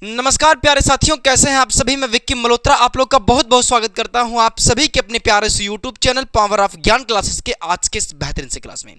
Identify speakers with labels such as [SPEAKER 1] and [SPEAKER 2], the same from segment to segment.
[SPEAKER 1] नमस्कार प्यारे साथियों, कैसे हैं आप सभी। मैं विक्की मल्होत्रा आप लोग का बहुत बहुत स्वागत करता हूं आप सभी के अपने प्यारे से यूट्यूब चैनल पावर ऑफ ज्ञान क्लासेस के आज के इस बेहतरीन से क्लास में।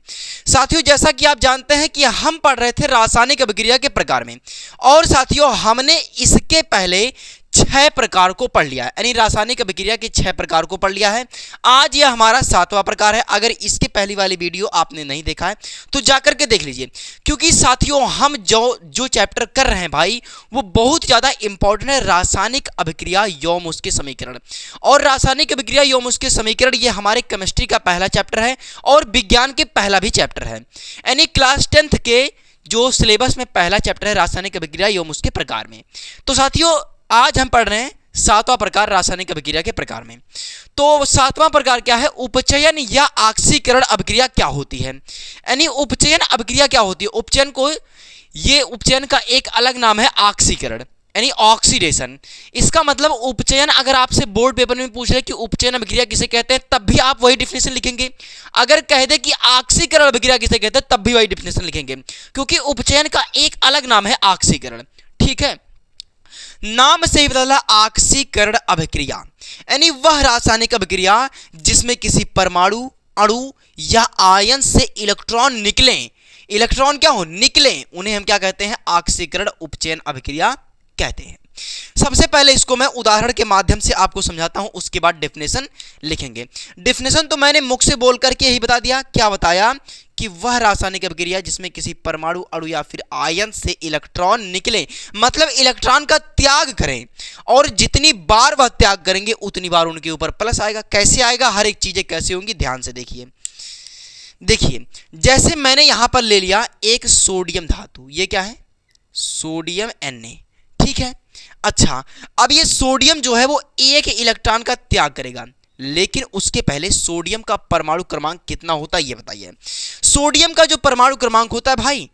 [SPEAKER 1] साथियों, जैसा कि आप जानते हैं कि हम पढ़ रहे थे रासायनिक अभिक्रिया के प्रकार में, और साथियों हमने इसके पहले 6 प्रकार को पढ़ लिया है, यानी रासायनिक अभिक्रिया के 6 प्रकार को पढ़ लिया है। आज यह हमारा 7वां प्रकार है। अगर इसके पहली वाली वीडियो आपने नहीं देखा है तो जाकर के देख लीजिए, क्योंकि साथियों हम जो चैप्टर कर रहे हैं भाई वो बहुत ज़्यादा इंपॉर्टेंट है। रासायनिक अभिक्रिया यौम उसके समीकरण, और रासायनिक अभिक्रिया यौम उसके समीकरण ये हमारे केमिस्ट्री का पहला चैप्टर है और विज्ञान के पहला भी चैप्टर है, यानी क्लास 10th के जो सिलेबस में पहला चैप्टर है रासायनिक अभिक्रिया यौम उसके प्रकार में। तो साथियों आज हम पढ़ रहे हैं 7वां प्रकार रासायनिक अभिक्रिया के प्रकार में। तो 7वां प्रकार क्या है? उपचयन या ऑक्सीकरण अभिक्रिया क्या होती है, यानी उपचयन अभिक्रिया क्या होती है। उपचयन का एक अलग नाम है ऑक्सीकरण, यानी ऑक्सीडेशन। इसका मतलब उपचयन, अगर आपसे बोर्ड पेपर में पूछ रहे कि उपचयन अभिक्रिया किसे कहते हैं तब भी आप वही डिफिनेशन लिखेंगे। अगर कह दे कि ऑक्सीकरण अभिक्रिया किसे कहते हैं तब भी वही डिफिनेशन लिखेंगे, क्योंकि उपचयन का एक अलग नाम है ऑक्सीकरण। ठीक है, नाम से ही बदला ऑक्सीकरण अभिक्रिया, यानी वह रासायनिक अभिक्रिया जिसमें किसी परमाणु, अणु या आयन से इलेक्ट्रॉन निकलें। इलेक्ट्रॉन क्या हो? निकलें, उन्हें हम क्या कहते हैं? ऑक्सीकरण उपचयन अभिक्रिया कहते हैं। सबसे पहले इसको मैं उदाहरण के माध्यम से आपको समझाता हूं, उसके बाद डेफिनेशन लिखेंगे। डेफिनेशन तो मैंने मुख से बोल करके ही बता दिया। क्या बताया? कि वह रासायनिक अभिक्रिया जिसमें किसी परमाणु, अणु या फिर आयन से इलेक्ट्रॉन निकले, मतलब इलेक्ट्रॉन का त्याग करें, और जितनी बार वह त्याग करेंगे उतनी बार उनके ऊपर प्लस आएगा। कैसे आएगा? हर एक चीजें कैसे होंगी ध्यान से देखिए। जैसे मैंने यहां पर ले लिया एक सोडियम धातु, ये क्या है? Sodium Na। ठीक है, अच्छा अब ये सोडियम जो है वो एक इलेक्ट्रॉन का त्याग करेगा, लेकिन उसके पहले सोडियम का परमाणु क्रमांक कितना होता है ये बताइए। सोडियम का जो परमाणु क्रमांक होता है भाई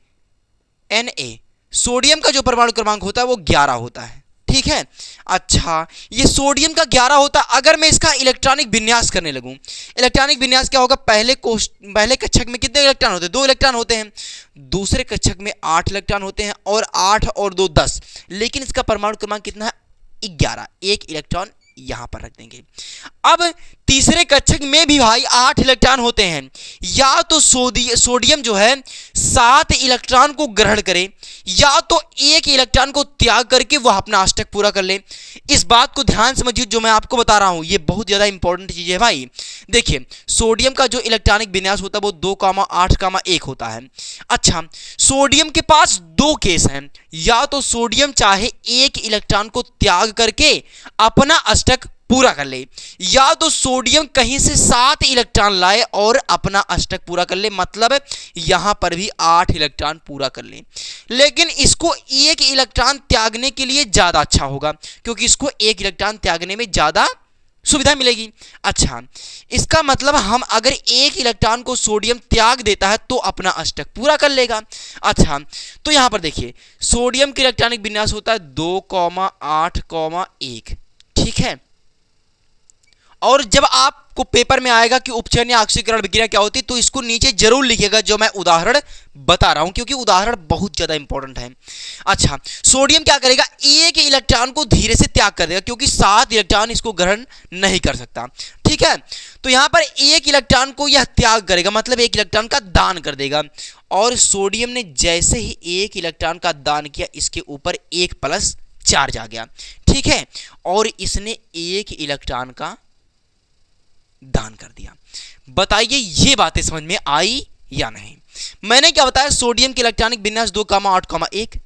[SPEAKER 1] Na, सोडियम का जो परमाणु क्रमांक होता है वो 11 होता है। ठीक है, अच्छा ये सोडियम का 11 होता है। अगर मैं इसका इलेक्ट्रॉनिक विन्यास करने लगूं, इलेक्ट्रॉनिक विन्यास क्या होगा? पहले कक्षक में कितने इलेक्ट्रॉन होते हैं? 2 इलेक्ट्रॉन होते हैं। दूसरे कक्षक में 8 इलेक्ट्रॉन होते हैं, और 8 और 2 10, लेकिन इसका परमाणु क्रमांक कितना है? 11। एक इलेक्ट्रॉन यहां पर रख देंगे। अब तीसरे कक्षक में भी भाई 8 इलेक्ट्रॉन होते हैं। या तो सोडियम जो है 7 इलेक्ट्रॉन को ग्रहण करे, या तो 1 इलेक्ट्रॉन को त्याग करके वह अपना अष्टक पूरा कर ले। इस बात को ध्यान समझिए, जो मैं आपको बता रहा हूं ये बहुत ज्यादा इंपॉर्टेंट चीज है भाई। देखिए सोडियम का जो इलेक्ट्रॉनिक विन्यास होता है वो 2,8,1 होता है। अच्छा, सोडियम के पास 2 केस हैं। या तो सोडियम चाहे 1 इलेक्ट्रॉन को त्याग करके अपना अष्टक पूरा कर ले, या तो सोडियम कहीं से 7 इलेक्ट्रॉन लाए और अपना अष्टक पूरा कर ले, मतलब यहां पर भी 8 इलेक्ट्रॉन पूरा कर ले। लेकिन इसको 1 इलेक्ट्रॉन त्यागने के लिए ज्यादा अच्छा होगा, क्योंकि इसको 1 इलेक्ट्रॉन त्यागने में ज्यादा सुविधा मिलेगी। अच्छा, इसका मतलब हम अगर 1 इलेक्ट्रॉन को सोडियम त्याग देता है तो अपना अष्टक पूरा कर लेगा। अच्छा, तो यहां पर देखिए सोडियम का इलेक्ट्रॉनिक विन्यास होता है 2,8,1। ठीक है, और जब आपको पेपर में आएगा कि उपचयन या ऑक्सीकरण अभिक्रिया क्या होती है तो इसको नीचे जरूर लिखिएगा जो मैं उदाहरण बता रहा हूं, क्योंकि उदाहरण बहुत ज्यादा इंपॉर्टेंट है। अच्छा, सोडियम क्या करेगा? 1 इलेक्ट्रॉन को धीरे से त्याग कर देगा, क्योंकि 7 इलेक्ट्रॉन इसको ग्रहण नहीं कर सकता। ठीक है, तो यहां पर 1 इलेक्ट्रॉन को यह त्याग करेगा, मतलब 1 इलेक्ट्रॉन का दान कर देगा। और सोडियम ने जैसे ही 1 इलेक्ट्रॉन का दान किया, इसके ऊपर 1 प्लस चार्ज आ गया। ठीक है, और इसने 1 इलेक्ट्रॉन का दान कर दिया। बताइए ये बातें समझ में आई या नहीं? मैंने क्या बताया? सोडियम के इलेक्ट्रॉनिक विन्यास 2,8,1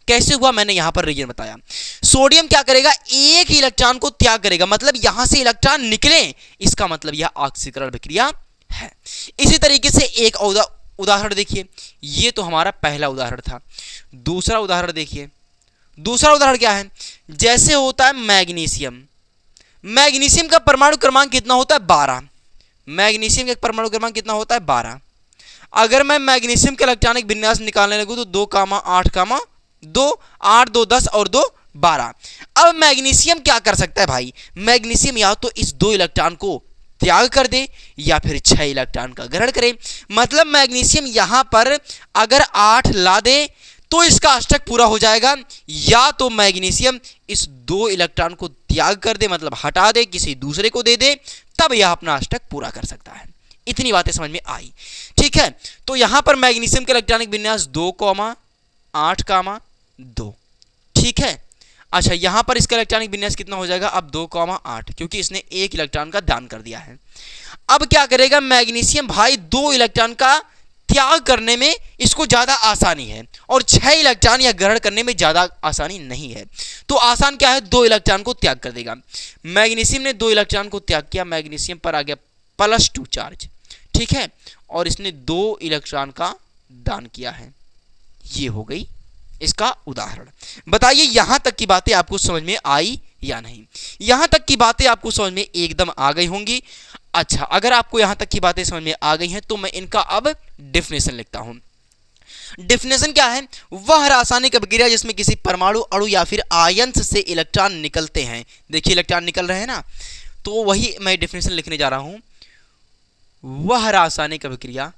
[SPEAKER 1] कैसे हुआ मैंने यहां पर रीजन बताया। सोडियम क्या करेगा? 1 इलेक्ट्रॉन को त्याग करेगा, मतलब यहां से इलेक्ट्रॉन निकले, इसका मतलब यह ऑक्सीकरण अभिक्रिया है। इसी तरीके से एक उदाहरण देखिए, ये तो हमारा पहला उदाहरण था। दूसरा उदाहरण देखिए। दूसरा उदाहरण क्या है? जैसे होता है मैग्नीशियम। मैग्नीशियम का परमाणु क्रमांक कितना होता है? 12। मैग्नीशियम का परमाणु क्रमांक कितना होता है? 12। अगर मैं मैग्नीशियम का इलेक्ट्रॉनिक विन्यास निकालने लगूं तो 2,8,2, 8 2 10 और 2 12। अब मैग्नीशियम क्या कर सकता है भाई? मैग्नीशियम या तो इस 2 इलेक्ट्रॉन को त्याग कर दे या फिर 6 इलेक्ट्रॉन का ग्रहण करे। मतलब मैग्नीशियम यहां पर अगर 8 ला दे तो इसका अष्टक पूरा हो जाएगा। या तो मैग्नीशियम इस 2 इलेक्ट्रॉन को त्याग कर दे, मतलब हटा दे, किसी दूसरे को दे दे, तब यह अपना अष्टक पूरा कर सकता है। इतनी बातें समझ में आई, ठीक है। तो यहां पर मैग्नीशियम का इलेक्ट्रॉनिक विन्यास 2,8,2, ठीक है। अच्छा, यहां पर इसका इलेक्ट्रॉनिक विन्यास कितना हो जाएगा अब 2,8, क्योंकि इसने 1 इलेक्ट्रॉन का दान कर दिया है। अब क्या करेगा मैग्नीशियम भाई, 2 इलेक्ट्रॉन का त्याग करने में इसको ज्यादा आसानी है और 6 इलेक्ट्रॉन या ग्रहण करने में ज्यादा आसानी नहीं है। तो आसान क्या है, 2 इलेक्ट्रॉन को त्याग कर देगा। मैग्नीशियम ने 2 इलेक्ट्रॉन को त्याग किया, मैग्नीशियम पर आ गया +2 चार्ज, ठीक है, और इसने 2 इलेक्ट्रॉन का दान किया है। ये हो गई इसका उदाहरण। बताइए यहां तक की बातें आपको समझ में आई या नहीं? यहां तक की बातें आपको समझ में एकदम आ गई होंगी। अच्छा, अगर आपको यहां तक की बातें समझ में आ गई हैं तो मैं इनका अब डेफिनेशन लिखता हूं। डेफिनेशन क्या है? वह रासायनिक अभिक्रिया जिसमें किसी परमाणु, अणु या फिर आयंस से इलेक्ट्रॉन निकलते हैं। देखिए इलेक्ट्रॉन निकल रहे हैं ना, तो वही मैं डेफिनेशन लिखने जा रहा हूं। वह रासायनिक अभिक्रिया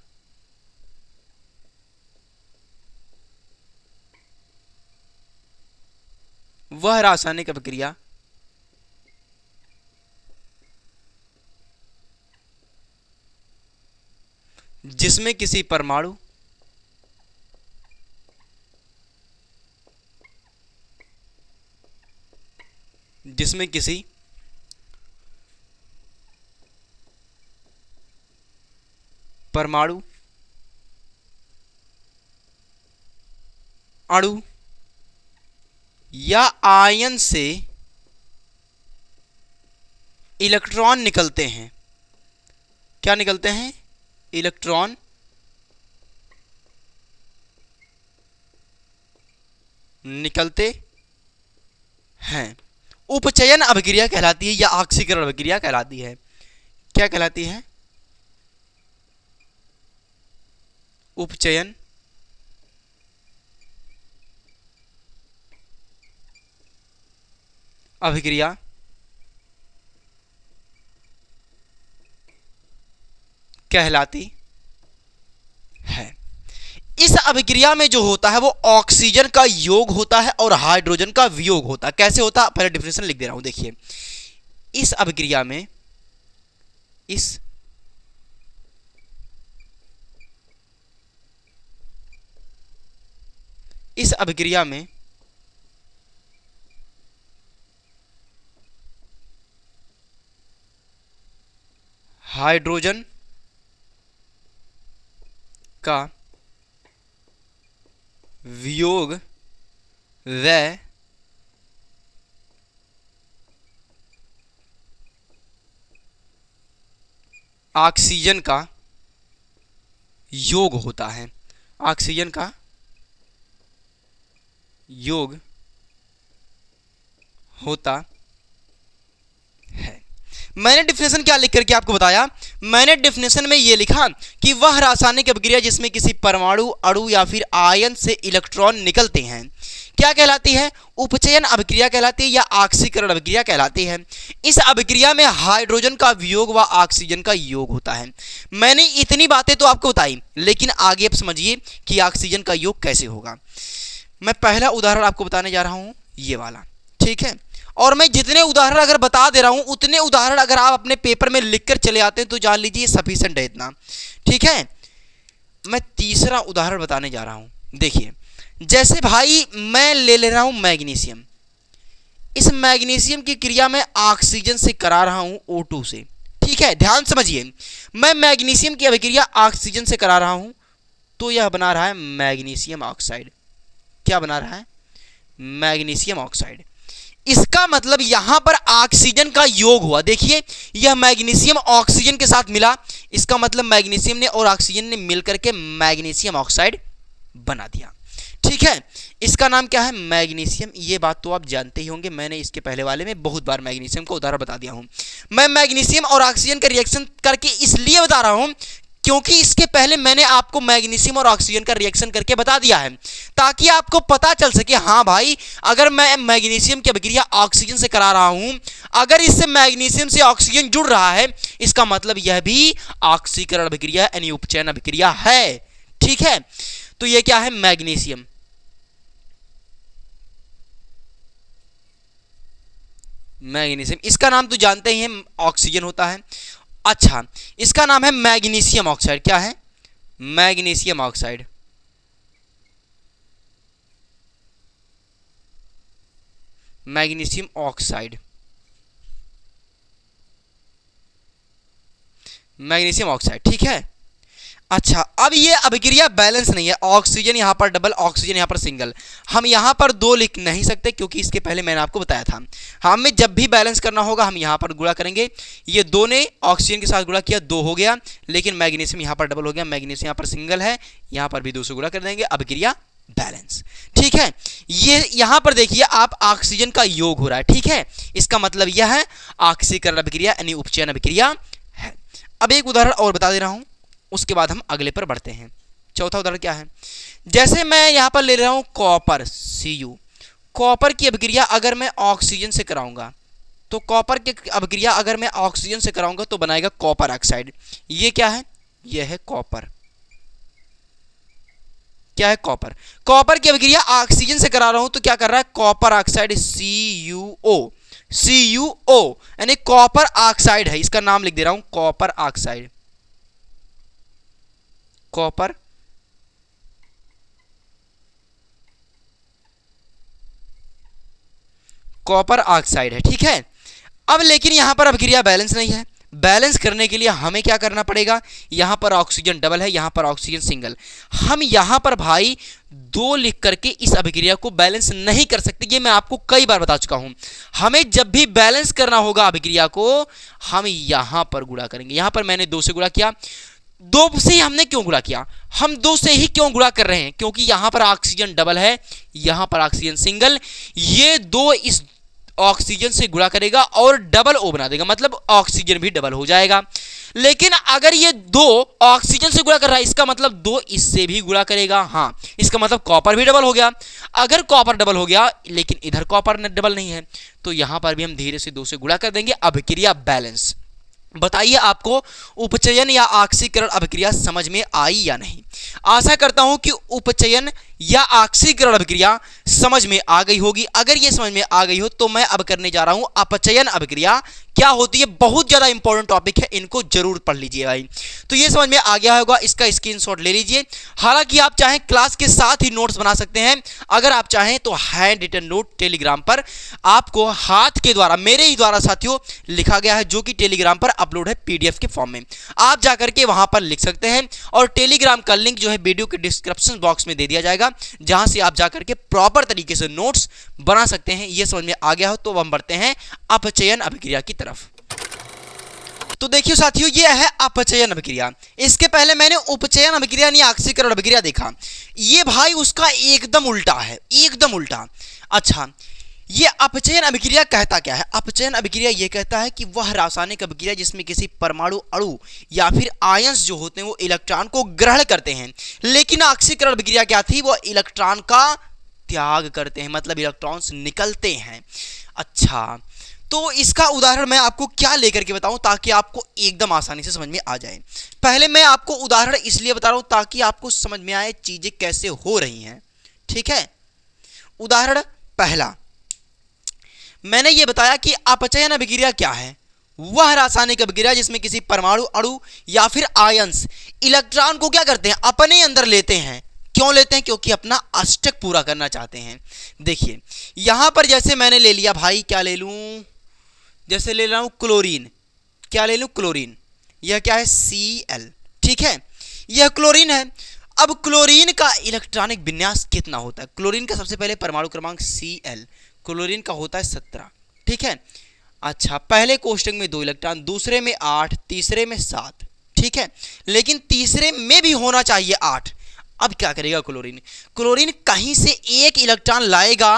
[SPEAKER 1] जिसमें किसी परमाणु, अणु या आयन से इलेक्ट्रॉन निकलते हैं। क्या निकलते हैं? इलेक्ट्रॉन निकलते हैं। उपचयन अभिक्रिया कहलाती है या ऑक्सीकरण अभिक्रिया कहलाती है। क्या कहलाती है? उपचयन अभिक्रिया कहलाती है। इस अभिक्रिया में जो होता है वो ऑक्सीजन का योग होता है और हाइड्रोजन का वियोग होता है। कैसे होता है? पहले डेफिनेशन लिख दे रहा हूं। देखिए इस अभिक्रिया में इस अभिक्रिया में हाइड्रोजन का वियोग व ऑक्सीजन का योग होता है। ऑक्सीजन का योग होता है। मैंने डेफिनेशन क्या लिख करके आपको बताया? मैंने डेफिनेशन में ये लिखा कि वह रासायनिक अभिक्रिया जिसमें किसी परमाणु, अणु या फिर आयन से इलेक्ट्रॉन निकलते हैं क्या कहलाती है? उपचयन अभिक्रिया कहलाती है या ऑक्सीकरण अभिक्रिया कहलाती है। इस अभिक्रिया में हाइड्रोजन का वियोग व ऑक्सीजन का योग होता है। मैंने इतनी बातें तो आपको बताई, लेकिन आगे आप समझिए कि ऑक्सीजन का योग कैसे होगा। मैं पहला उदाहरण आपको बताने जा रहा हूं, ये वाला, ठीक है। और मैं जितने उदाहरण अगर बता दे रहा हूं उतने उदाहरण अगर आप अपने पेपर में लिखकर चले आते हैं तो जान लीजिए सफिशिएंट है इतना, ठीक है। मैं तीसरा उदाहरण बताने जा रहा हूं। देखिए जैसे भाई मैं ले रहा हूं मैग्नीशियम। इस मैग्नीशियम की क्रिया मैं ऑक्सीजन से करा रहा हूं O2 से, ठीक है। ध्यान समझिए, मैं मैग्नीशियम की अभिक्रिया ऑक्सीजन से करा रहा हूं तो यह बना रहा है मैग्नीशियम ऑक्साइड। क्या बना रहा है? Magnesium oxide. इसका मतलब यहां पर ऑक्सीजन का योग हुआ। देखिए यह मैग्नीशियम ऑक्सीजन के साथ मिला, इसका मतलब मैग्नीशियम ने और ऑक्सीजन ने मिलकर के मैग्नीशियम ऑक्साइड बना दिया, ठीक है। इसका नाम क्या है? मैग्नीशियम। ये बात तो आप जानते ही होंगे, मैंने इसके पहले वाले में बहुत बार मैग्नीशियम का उदाहरण बता दिया हूं। मैं मैग्नीशियम और ऑक्सीजन का रिएक्शन करके इसलिए बता रहा हूं क्योंकि इसके पहले मैंने आपको मैग्नीशियम और ऑक्सीजन का रिएक्शन करके बता दिया है, ताकि आपको पता चल सके हाँ भाई अगर मैं मैग्नीशियम की अभिक्रिया ऑक्सीजन से करा रहा हूं, अगर इससे मैग्नीशियम से ऑक्सीजन जुड़ रहा है, इसका मतलब यह भी ऑक्सीकरण अभिक्रिया यानी उपचयन अभिक्रिया है, ठीक है। तो यह क्या है? मैग्नीशियम। मैग्नीशियम, इसका नाम तो जानते ही हैं, ऑक्सीजन होता है। अच्छा, इसका नाम है मैग्नीशियम ऑक्साइड। क्या है? Magnesium oxide. Magnesium oxide, magnesium oxide, ठीक है। अच्छा, अब ये अभिक्रिया बैलेंस नहीं है, ऑक्सीजन यहाँ पर डबल, ऑक्सीजन यहाँ पर सिंगल। हम यहाँ पर दो लिख नहीं सकते क्योंकि इसके पहले मैंने आपको बताया था, हमें जब भी बैलेंस करना होगा हम यहाँ पर गुणा करेंगे। ये दो ने ऑक्सीजन के साथ गुणा किया, दो हो गया, लेकिन मैग्नीशियम यहाँ पर डबल हो गया, मैग्नीशियम यहाँ पर सिंगल है, यहाँ पर भी दो से गुणा कर देंगे, अभिक्रिया बैलेंस, ठीक है। ये यहाँ पर देखिए आप, ऑक्सीजन का योग हो रहा है, ठीक है, इसका मतलब यह है ऑक्सीकरण अभिक्रिया यानी उपचयन अभिक्रिया है। अब एक उदाहरण और बता दे रहा हूँ, उसके बाद हम अगले पर बढ़ते हैं। चौथा उदाहरण क्या है? जैसे मैं यहाँ पर ले रहा हूँ कॉपर, Cu। कॉपर की अभिक्रिया अगर मैं ऑक्सीजन से कराऊंगा, तो कॉपर की अभिक्रिया अगर मैं ऑक्सीजन से कराऊंगा तो बनाएगा कॉपर ऑक्साइड। ये क्या है? यह है कॉपर। क्या है? कॉपर। कॉपर की अभिक्रिया ऑक्सीजन से करा रहा हूं तो क्या कर रहा है? कॉपर ऑक्साइड CuO, CuO यानी कॉपर ऑक्साइड है, इसका नाम लिख दे रहा हूं copper oxide. Copper copper oxide है, ठीक है। अब लेकिन यहां पर अभिक्रिया बैलेंस नहीं है, बैलेंस करने के लिए हमें क्या करना पड़ेगा? यहां पर ऑक्सीजन डबल है, यहां पर ऑक्सीजन सिंगल। हम यहां पर भाई दो लिख करके इस अभिक्रिया को बैलेंस नहीं कर सकते, ये मैं आपको कई बार बता चुका हूं। हमें जब भी बैलेंस करना होगा अभिक्रिया को, हम यहां पर गुणा करेंगे। यहां पर मैंने दो से गुणा किया, दो से ही हमने क्यों गुणा किया? हम दो से ही क्यों गुणा कर रहे हैं? क्योंकि यहां पर ऑक्सीजन डबल है, यहां पर ऑक्सीजन सिंगल, ये दो इस ऑक्सीजन से गुणा करेगा और डबल O बना देगा, मतलब ऑक्सीजन भी डबल हो जाएगा। लेकिन अगर ये दो ऑक्सीजन से गुणा कर रहा है, इसका मतलब दो इससे भी गुणा करेगा। हाँ, इसका मतलब कॉपर भी डबल हो गया। अगर कॉपर डबल हो गया लेकिन इधर कॉपर डबल नहीं है, तो यहां पर भी हम धीरे से दो से गुणा कर देंगे, अभिक्रिया बैलेंस। बताइए आपको उपचयन या ऑक्सीकरण अभिक्रिया समझ में आई या नहीं? आशा करता हूं कि उपचयन या ऑक्सीकरण अभिक्रिया समझ में आ गई होगी। अगर ये समझ में आ गई हो तो मैं अब करने जा रहा हूं अपचयन अभिक्रिया क्या होती है। बहुत ज्यादा इंपॉर्टेंट टॉपिक है, इनको जरूर पढ़ लीजिए भाई। तो ये समझ में आ गया होगा, इसका स्क्रीनशॉट ले लीजिए। हालांकि आप चाहें क्लास के साथ ही नोट्स बना सकते हैं, अगर आप चाहें तो हैंड रिटन नोट टेलीग्राम पर आपको हाथ के द्वारा, मेरे ही द्वारा साथियों, लिखा गया है, जो कि टेलीग्राम पर अपलोड है PDF के फॉर्म में। आप जाकर के वहां पर लिख सकते हैं और टेलीग्राम का लिंक जो है वीडियो के डिस्क्रिप्शन बॉक्स में दे दिया जाएगा, जहां से आप जाकर के प्रॉपर तरीके से नोट्स बना सकते हैं। ये समझ में आ गया हो तो हम बढ़ते हैं अपचयन अभिक्रिया की तरफ। तो देखिए साथियों, ये है अपचयन अभिक्रिया। इसके पहले मैंने उपचयन अभिक्रिया यानी ऑक्सीकरण अभिक्रिया देखा, ये भाई उसका एकदम उल्टा है, एकदम उल्टा। अच्छा, ये अपचयन अभिक्रिया कहता क्या है? अपचयन अभिक्रिया ये कहता है कि वह रासायनिक अभिक्रिया जिसमें किसी परमाणु अणु या फिर आयंस जो होते हैं वो इलेक्ट्रॉन को ग्रहण करते हैं, लेकिन ऑक्सीकरण अभिक्रिया क्या थी? वो इलेक्ट्रॉन का त्याग करते हैं, मतलब इलेक्ट्रॉन्स निकलते हैं। अच्छा, तो इसका उदाहरण मैं आपको क्या लेकर के बताऊं ताकि आपको एकदम आसानी से समझ में आ जाए। पहले मैं आपको उदाहरण इसलिए बता रहा हूं ताकि आपको समझ में आए चीजें कैसे हो रही हैं, ठीक है। उदाहरण पहला, मैंने ये बताया कि अपचयन अभिक्रिया क्या है? वह रासायनिक अभिक्रिया जिसमें किसी परमाणु अणु या फिर आयंस इलेक्ट्रॉन को क्या करते हैं? अपने अंदर लेते हैं। क्यों लेते हैं? क्योंकि अपना अष्टक पूरा करना चाहते हैं। देखिए यहां पर जैसे मैंने ले लिया भाई, क्या ले लूं? जैसे ले रहा हूं क्लोरीन। क्या ले लूं? क्लोरीन। यह क्या है? Cl, ठीक है, यह क्लोरीन है। अब क्लोरीन का इलेक्ट्रॉनिक विन्यास कितना होता है? क्लोरीन का सबसे पहले परमाणु क्रमांक Cl, क्लोरीन का होता है 17, ठीक है। अच्छा, पहले कोष्टक में 2 इलेक्ट्रॉन, दूसरे में 8, तीसरे में 7, ठीक है, लेकिन तीसरे में भी होना चाहिए 8। अब क्या करेगा क्लोरीन? क्लोरीन कहीं से एक इलेक्ट्रॉन लाएगा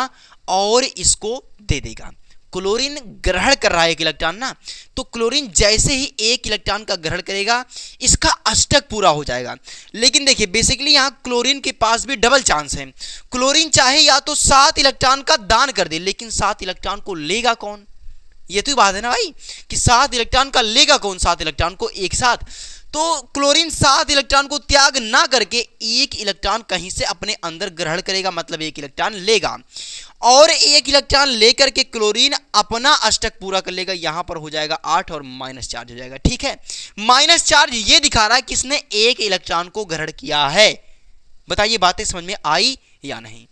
[SPEAKER 1] और इसको दे देगा। क्लोरीन ग्रहण कर रहा है एक इलेक्ट्रॉन ना, तो क्लोरीन जैसे ही एक इलेक्ट्रॉन का ग्रहण करेगा इसका अष्टक पूरा हो जाएगा। लेकिन देखिए बेसिकली यहाँ क्लोरीन के पास भी डबल चांस है। क्लोरीन चाहे या तो 7 इलेक्ट्रॉन का दान कर दे, लेकिन 7 इलेक्ट्रॉन को लेगा कौन? ये तो बात है ना भाई कि 7 इलेक्ट्रॉन का लेगा कौन? 7 इलेक्ट्रॉन को एक साथ। तो क्लोरीन 7 इलेक्ट्रॉन को त्याग ना करके एक इलेक्ट्रॉन कहीं से अपने अंदर ग्रहण करेगा, मतलब एक इलेक्ट्रॉन लेगा, और एक इलेक्ट्रॉन लेकर के क्लोरीन अपना अष्टक पूरा कर लेगा। यहां पर हो जाएगा 8 और माइनस चार्ज हो जाएगा। ठीक है, माइनस चार्ज ये दिखा रहा है किसने एक इलेक्ट्रॉन को ग्रहण किया है। बताइए बातें समझ में आई या नहीं?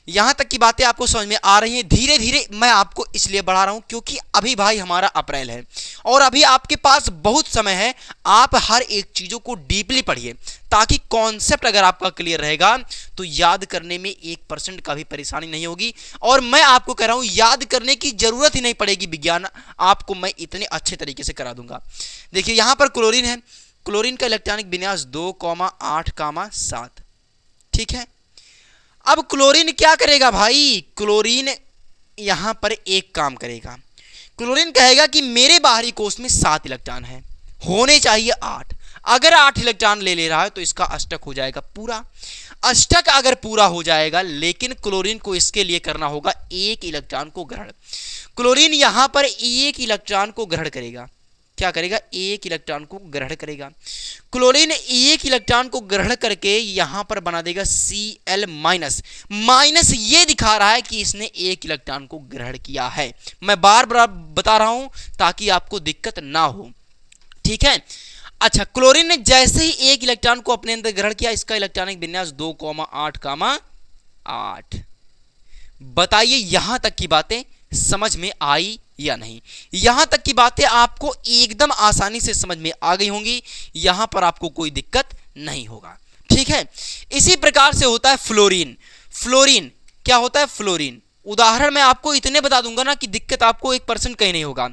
[SPEAKER 1] यहां तक की बातें आपको समझ में आ रही हैं? धीरे धीरे मैं आपको इसलिए बढ़ा रहा हूं क्योंकि अभी भाई हमारा अप्रैल है और अभी आपके पास बहुत समय है। आप हर एक चीजों को डीपली पढ़िए ताकि कॉन्सेप्ट अगर आपका क्लियर रहेगा तो याद करने में 1% का भी परेशानी नहीं होगी। और मैं आपको कह रहा हूं याद करने की जरूरत ही नहीं पड़ेगी, विज्ञान आपको मैं इतने अच्छे तरीके से करा दूंगा। देखिए यहां पर क्लोरीन है, क्लोरीन का इलेक्ट्रॉनिक विन्यास 2,8,7। ठीक है, अब क्लोरीन क्या करेगा भाई? क्लोरीन यहां पर एक काम करेगा। क्लोरीन कहेगा कि मेरे बाहरी कोश में 7 इलेक्ट्रॉन है, होने चाहिए 8। अगर 8 इलेक्ट्रॉन ले रहा है तो इसका अष्टक हो जाएगा पूरा। अष्टक अगर पूरा हो जाएगा, लेकिन क्लोरीन को इसके लिए करना होगा एक इलेक्ट्रॉन को ग्रहण। क्लोरीन यहां पर एक इलेक्ट्रॉन को ग्रहण करेगा। क्या करेगा? एक इलेक्ट्रॉन को ग्रहण करेगा। क्लोरीन एक इलेक्ट्रॉन को ग्रहण करके यहां पर बना देगा Cl माइनस। माइनस ये दिखा रहा है कि इसने एक इलेक्ट्रॉन को ग्रहण किया है। मैं बार बार बता रहा हूं ताकि आपको दिक्कत ना हो। ठीक है, अच्छा, क्लोरीन ने जैसे ही एक इलेक्ट्रॉन को अपने अंदर ग्रहण किया, इसका इलेक्ट्रॉनिक विन्यास 2,8,8। बताइए यहां तक की बातें समझ में आई या नहीं? यहां तक की बातें आपको एकदम आसानी से समझ में आ गई होंगी, यहां पर आपको कोई दिक्कत नहीं होगा। ठीक है, इसी प्रकार से होता है फ्लोरीन। फ्लोरीन क्या होता है? फ्लोरीन उदाहरण मैं आपको इतने बता दूंगा ना कि दिक्कत आपको 1% कहीं नहीं होगा।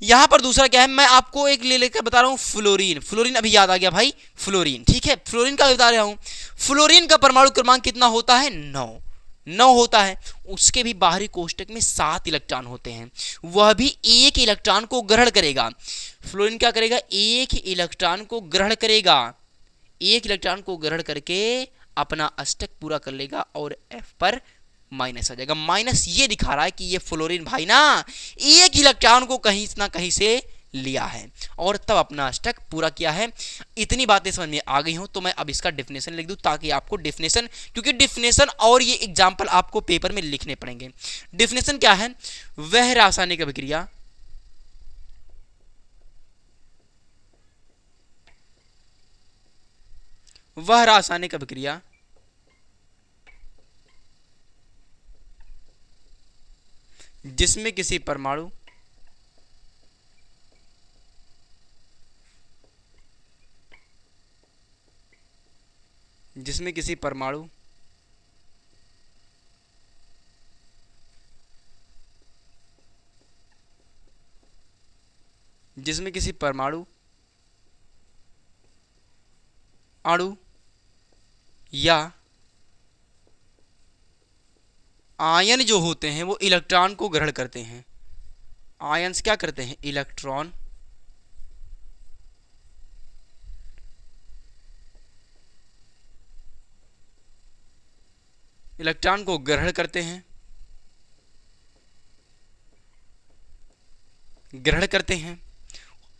[SPEAKER 1] यहां पर दूसरा क्या है, मैं आपको एक ले लेकर बता रहा हूं फ्लोरीन। फ्लोरीन अभी याद आ गया भाई, फ्लोरीन। ठीक है, फ्लोरीन का बता रहा हूं। फ्लोरीन का परमाणु क्रमांक कितना होता है? 9 होता है। उसके भी बाहरी कोष्टक में 7 इलेक्ट्रॉन होते हैं, वह भी एक इलेक्ट्रॉन को ग्रहण करेगा। फ्लोरीन क्या करेगा? एक इलेक्ट्रॉन को ग्रहण करेगा। एक इलेक्ट्रॉन को ग्रहण करके अपना अष्टक पूरा कर लेगा और F पर माइनस आ जाएगा। माइनस ये दिखा रहा है कि ये फ्लोरीन भाई ना एक इलेक्ट्रॉन को कहीं ना कहीं से लिया है और तब अपना अष्टक पूरा किया है। इतनी बातें समझ में आ गई हो तो मैं अब इसका डेफिनेशन लिख दूं ताकि आपको डेफिनेशन, क्योंकि डेफिनेशन और ये एग्जांपल आपको पेपर में लिखने पड़ेंगे। डेफिनेशन क्या है? वह रासायनिक अभिक्रिया जिसमें किसी परमाणु अणु या आयन जो होते हैं वो इलेक्ट्रॉन को ग्रहण करते हैं। आयन्स क्या करते हैं? इलेक्ट्रॉन को ग्रहण करते हैं।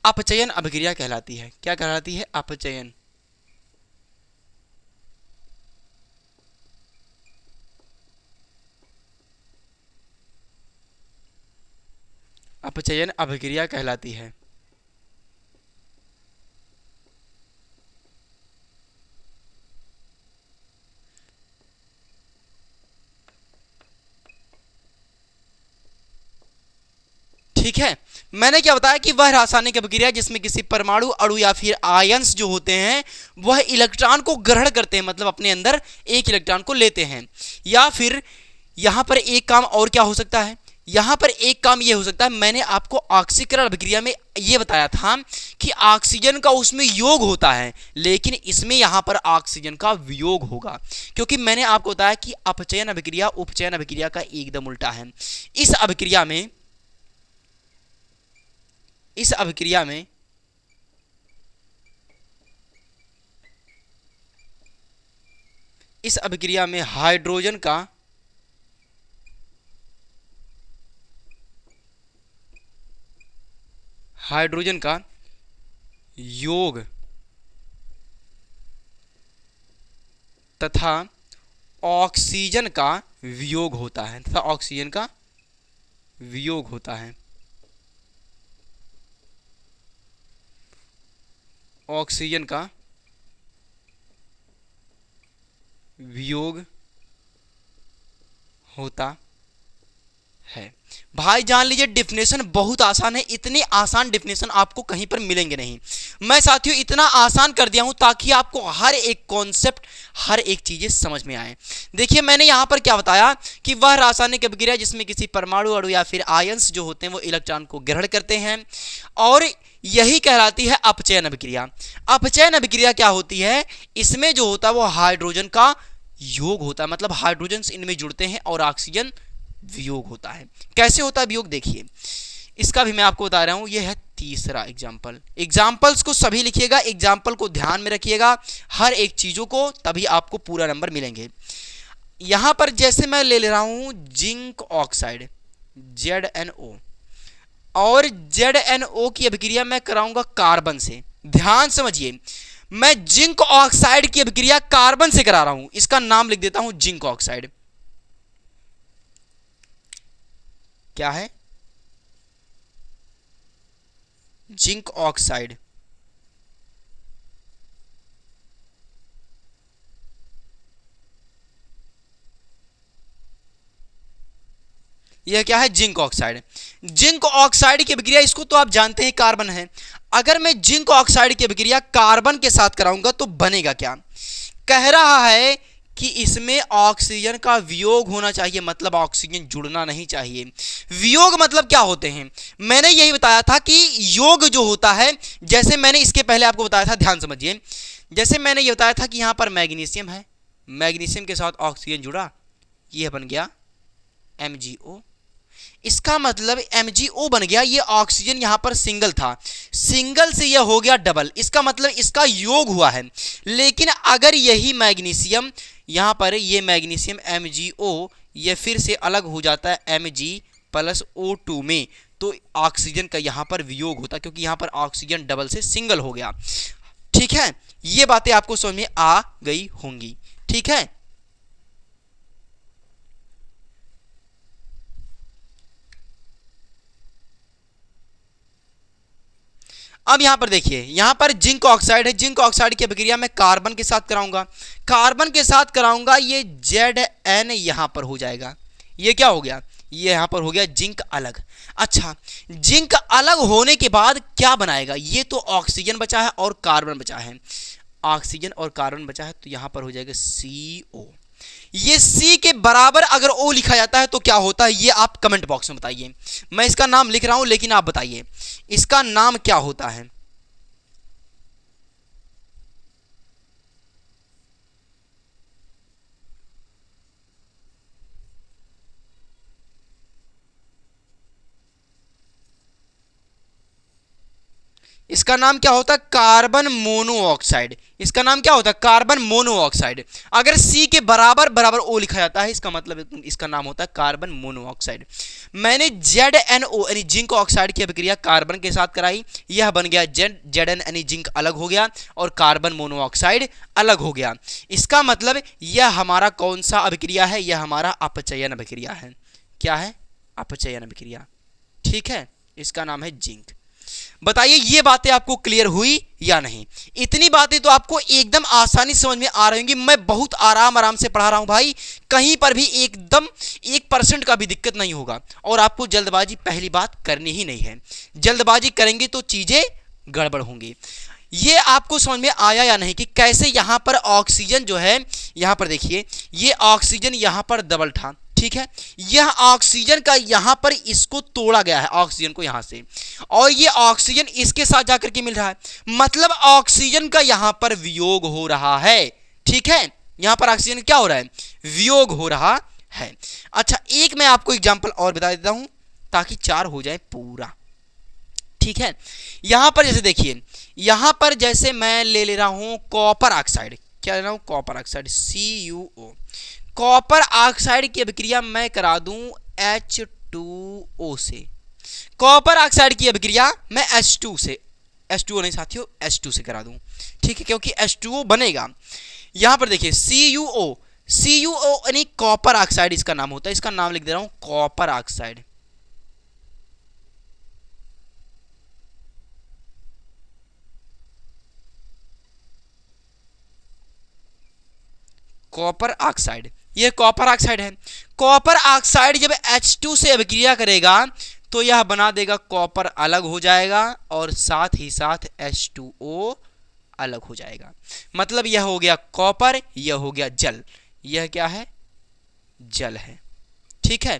[SPEAKER 1] अपचयन अभिक्रिया कहलाती है। क्या कहलाती है? अपचयन। अपचयन अभिक्रिया कहलाती है। ठीक है, मैंने क्या बताया कि वह रासायनिक अभिक्रिया जिसमें किसी परमाणु, अणु या फिर आयंस जो होते हैं वह इलेक्ट्रॉन को ग्रहण करते हैं, मतलब अपने अंदर एक इलेक्ट्रॉन को लेते हैं। या फिर यहां पर एक काम और क्या हो सकता है? यहां पर एक काम यह हो सकता है, मैंने आपको ऑक्सीकरण अभिक्रिया में यह बताया था कि ऑक्सीजन का उसमें योग होता है, लेकिन इसमें यहां पर ऑक्सीजन का वियोग होगा, क्योंकि मैंने आपको बताया कि अपचयन अभिक्रिया उपचयन अभिक्रिया का एकदम उल्टा है। इस अभिक्रिया में हाइड्रोजन का योग तथा ऑक्सीजन का वियोग होता है, तथा ऑक्सीजन का वियोग होता है। ऑक्सीजन का वियोग होता है। भाई जान लीजिए डेफिनेशन बहुत आसान है, इतने आसान डेफिनेशन आपको कहीं पर मिलेंगे नहीं। मैं साथियों इतना आसान कर दिया हूं ताकि आपको हर एक कॉन्सेप्ट, हर एक चीजें समझ में आए। देखिए मैंने यहां पर क्या बताया कि वह रासायनिक अभिक्रिया जिसमें किसी परमाणु अणु या फिर आयंस जो होते हैं वो इलेक्ट्रॉन को ग्रहण करते हैं, और यही कहलाती है अपचयन अभिक्रिया। अपचयन अभिक्रिया क्या होती है, इसमें जो होता है वो हाइड्रोजन का योग होता है, मतलब हाइड्रोजन इनमें जुड़ते हैं और ऑक्सीजन वियोग होता है। कैसे होता है वियोग, देखिए इसका भी मैं आपको बता रहा हूं। यह है तीसरा एग्जाम्पल। एग्जाम्पल्स को सभी लिखिएगा, एग्जाम्पल को ध्यान में रखिएगा, हर एक चीजों को, तभी आपको पूरा नंबर मिलेंगे। यहां पर जैसे मैं ले रहा हूं जिंक ऑक्साइड ZnO, और ZnO की अभिक्रिया मैं कराऊंगा कार्बन से। ध्यान समझिए, मैं जिंक ऑक्साइड की अभिक्रिया कार्बन से करा रहा हूं, इसका नाम लिख देता हूं जिंक ऑक्साइड। क्या है, जिंक ऑक्साइड। यह क्या है, जिंक ऑक्साइड। जिंक ऑक्साइड की अभिक्रिया, इसको तो आप जानते हैं कार्बन है। अगर मैं जिंक ऑक्साइड की अभिक्रिया कार्बन के साथ कराऊंगा तो बनेगा क्या, कह रहा है कि इसमें ऑक्सीजन का वियोग होना चाहिए, मतलब ऑक्सीजन जुड़ना नहीं चाहिए। वियोग मतलब क्या होते हैं, मैंने यही बताया था कि योग जो होता है, जैसे मैंने इसके पहले आपको बताया था, ध्यान समझिए। जैसे मैंने ये बताया था कि यहां पर मैग्नीशियम है, मैग्नीशियम के साथ ऑक्सीजन जुड़ा, यह बन गया MgO। इसका मतलब MgO बन गया, ये ऑक्सीजन यहां पर सिंगल था, सिंगल से यह हो गया डबल, इसका मतलब इसका योग हुआ है। लेकिन अगर यही मैग्नीशियम यहां पर, ये मैग्नीशियम MgO, ये फिर से अलग हो जाता है Mg+O2 में, तो ऑक्सीजन का यहां पर वियोग होता, क्योंकि यहां पर ऑक्सीजन डबल से सिंगल हो गया। ठीक है, ये बातें आपको समझ में आ गई होंगी। ठीक है, अब यहां पर देखिए, यहां पर जिंक ऑक्साइड है, जिंक ऑक्साइड की अभिक्रिया मैं कार्बन के साथ कराऊंगा, कार्बन के साथ कराऊंगा, ये Zn यहां पर हो जाएगा। ये क्या हो गया, ये यहां पर हो गया जिंक अलग। अच्छा, जिंक अलग होने के बाद क्या बनाएगा, ये तो ऑक्सीजन बचा है और कार्बन बचा है, ऑक्सीजन और कार्बन बचा है, तो यहां पर हो जाएगा CO। ये C के बराबर अगर O लिखा जाता है तो क्या होता है, ये आप कमेंट बॉक्स में बताइए। मैं इसका नाम लिख रहा हूं, लेकिन आप बताइए इसका नाम क्या होता है। इसका नाम क्या होता है, कार्बन मोनोऑक्साइड। इसका नाम क्या होता है, कार्बन मोनोऑक्साइड। अगर C के बराबर बराबर O लिखा जाता है, इसका मतलब इसका नाम होता है कार्बन मोनोऑक्साइड। मैंने ZnO यानी जिंक ऑक्साइड की अभिक्रिया कार्बन के साथ कराई, यह बन गया Zn यानी जिंक अलग हो गया और कार्बन मोनोऑक्साइड अलग हो गया। इसका मतलब यह हमारा कौन सा अभिक्रिया है, यह हमारा अपचयन अभिक्रिया है। क्या है, अपचयन अभिक्रिया। ठीक है, इसका नाम है जिंक। बताइए ये बातें आपको क्लियर हुई या नहीं। इतनी बातें तो आपको एकदम आसानी समझ में आ रही होंगी। मैं बहुत आराम से पढ़ा रहा हूं भाई, कहीं पर भी एकदम 1% का भी दिक्कत नहीं होगा। और आपको जल्दबाजी पहली बात करनी ही नहीं है, जल्दबाजी करेंगे तो चीजें गड़बड़ होंगी। ये आपको समझ में आया या नहीं कि कैसे यहां पर ऑक्सीजन जो है, यहां पर देखिए ये ऑक्सीजन यहां पर डबल था, ठीक है, यह ऑक्सीजन का यहां पर इसको तोड़ा गया है, ऑक्सीजन को यहां से, और ये ऑक्सीजन इसके साथ जाकर के मिल रहा है, मतलब ऑक्सीजन का यहां पर वियोग हो रहा है। ठीक है, यहां पर ऑक्सीजन क्या हो रहा है, वियोग हो रहा है। अच्छा, एक मैं आपको एग्जांपल और बता देता हूं ताकि 4 हो जाए पूरा। ठीक है, यहां पर जैसे देखिए, यहां पर जैसे मैं ले रहा हूं कॉपर ऑक्साइड, क्या ले रहा हूं, copper oxide CuO। Copper oxide की अभिक्रिया मैं करा दूं H2O से, कॉपर ऑक्साइड की अभिक्रिया मैं H2 से, H2O नहीं साथियों, H2 से करा दूं। ठीक है, क्योंकि H2O बनेगा। यहां पर देखिए CuO, CuO यानी कॉपर ऑक्साइड इसका नाम होता है, इसका नाम लिख दे रहा हूं कॉपर ऑक्साइड। कॉपर ऑक्साइड, ये कॉपर ऑक्साइड है। कॉपर ऑक्साइड जब H2 से अभिक्रिया करेगा तो यह बना देगा कॉपर अलग हो जाएगा और साथ ही साथ H2O अलग हो जाएगा। मतलब यह हो गया कॉपर, यह हो गया जल, यह क्या है, जल है। ठीक है,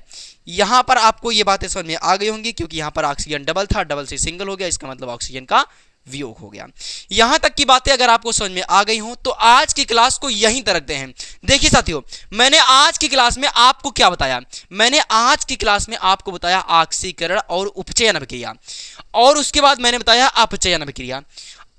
[SPEAKER 1] यहां पर आपको ये बातें समझ में आ गई होंगी, क्योंकि यहां पर ऑक्सीजन डबल था, डबल से सिंगल हो गया, इसका मतलब ऑक्सीजन का वियोग हो गया। यहां तक की बातें अगर आपको समझ में आ गई हो तो आज की क्लास को यहीं तक रखते हैं। देखिए साथियों, मैंने आज की क्लास में आपको क्या बताया, मैंने आज की क्लास में आपको बताया ऑक्सीकरण और उपचयन अभिक्रिया, और उसके बाद मैंने बताया अपचयन अभिक्रिया।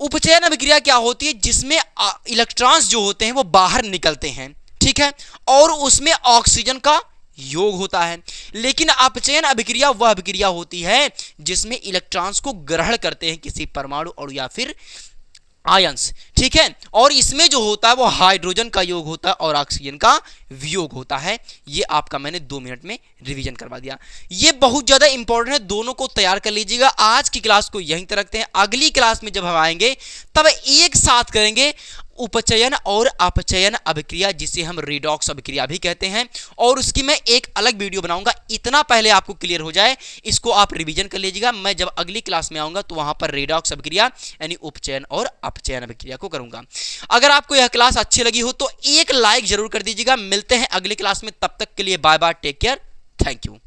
[SPEAKER 1] उपचयन अभिक्रिया क्या होती है, जिसमें इलेक्ट्रॉन्स जो होते हैं वो बाहर निकलते हैं, ठीक है, और उसमें ऑक्सीजन का योग होता है। लेकिन अपचयन अभिक्रिया वह अभिक्रिया होती है जिसमें इलेक्ट्रॉन्स को ग्रहण करते हैं किसी परमाणु और या फिर आयंस, ठीक है, और इसमें जो होता है वो हाइड्रोजन का योग होता है और ऑक्सीजन का वियोग होता है। ये आपका मैंने 2 मिनट में रिवीजन करवा दिया। ये बहुत ज्यादा इंपॉर्टेंट है, दोनों को तैयार कर लीजिएगा। आज की क्लास को यहीं तक रखते हैं, अगली क्लास में जब हम आएंगे तब एक साथ करेंगे उपचयन और अपचयन अभिक्रिया, जिसे हम रिडॉक्स अभिक्रिया भी कहते हैं, और उसकी मैं एक अलग वीडियो बनाऊंगा। इतना पहले आपको क्लियर हो जाए, इसको आप रिवीजन कर लीजिएगा। मैं जब अगली क्लास में आऊंगा तो वहां पर रिडॉक्स अभिक्रिया यानी उपचयन और अपचयन अभिक्रिया को करूंगा। अगर आपको यह क्लास अच्छी लगी हो तो एक लाइक जरूर कर दीजिएगा। मिलते हैं अगली क्लास में, तब तक के लिए bye bye, take care, thank you.